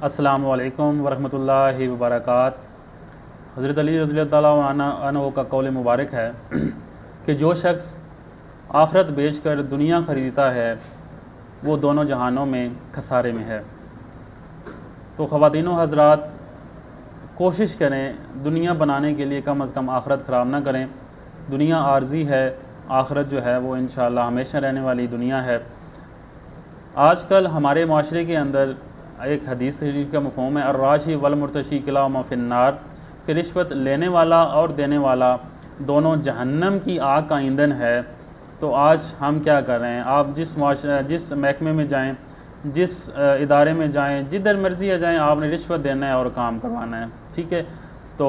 अस्सलामु अलैकुम वरहमतुल्लाहि वबरकात। हज़रत अली रज़ी अल्लाह ताला अन्हु का कौल मुबारक है कि जो शख्स आखरत बेचकर दुनिया ख़रीदता है वो दोनों जहानों में खसारे में है। तो ख़वातीनो हज़रात, कोशिश करें दुनिया बनाने के लिए कम अज़ कम आखरत ख़राब ना करें। दुनिया आर्जी है, आखरत जो है वो इंशाअल्लाह हमेशा रहने वाली दुनिया है। आजकल हमारे माशरे के अंदर एक हदीस शरीफ का मफ़हूम है, अर्राशी वल मुर्तशी किलाहुमा फिन्नार, कि रिश्वत लेने वाला और देने वाला दोनों जहन्नम की आग का ईंधन है। तो आज हम क्या कर रहे हैं? आप जिस महकमे में जाएं, जिस इदारे में जाएं, जिधर मर्जी जाएं, आपने रिश्वत देना है और काम करवाना है, ठीक है। तो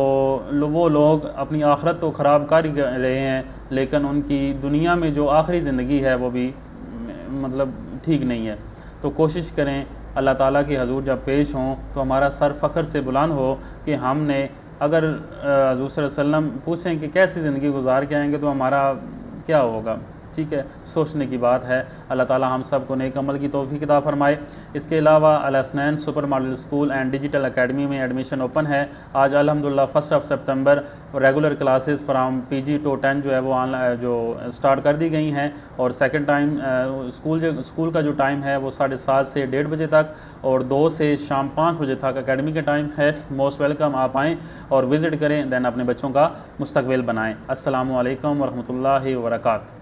वो लोग अपनी आखरत तो ख़राब कर ही रहे हैं, लेकिन उनकी दुनिया में जो आखिरी ज़िंदगी है वो भी मतलब ठीक नहीं है। तो कोशिश करें अल्लाह ताला के हजूर जब पेश हों तो हमारा सर फ़ख्र से बुलंद हो कि हमने अगर हजूर सल्लल्लाहु अलैहि वसल्लम पूछें कि कैसी ज़िंदगी गुजार के आएंगे तो हमारा क्या होगा, ठीक है। सोचने की बात है। अल्लाह ताला हम सब को नेक अमल की तौफीक अता फरमाए। इसके अलावा Al Hasnain super model school and digital academy में एडमिशन ओपन है। आज अल्हम्दुलिल्लाह 1 सितंबर regular classes from PG to 10 जो है वो ऑनलाइन जो स्टार्ट कर दी गई हैं। और सेकंड टाइम स्कूल का जो टाइम है वो 7:30 से 1:30 बजे तक और 2 से शाम 5 बजे तक एकेडमी का टाइम है। मोस्ट वेलकम, आप आएँ और विज़िट करें, दैन अपने बच्चों का मुस्तकबिल बनाएँ। अस्सलामु अलैकुम वरहमतुल्लाहि वबरकातुहू।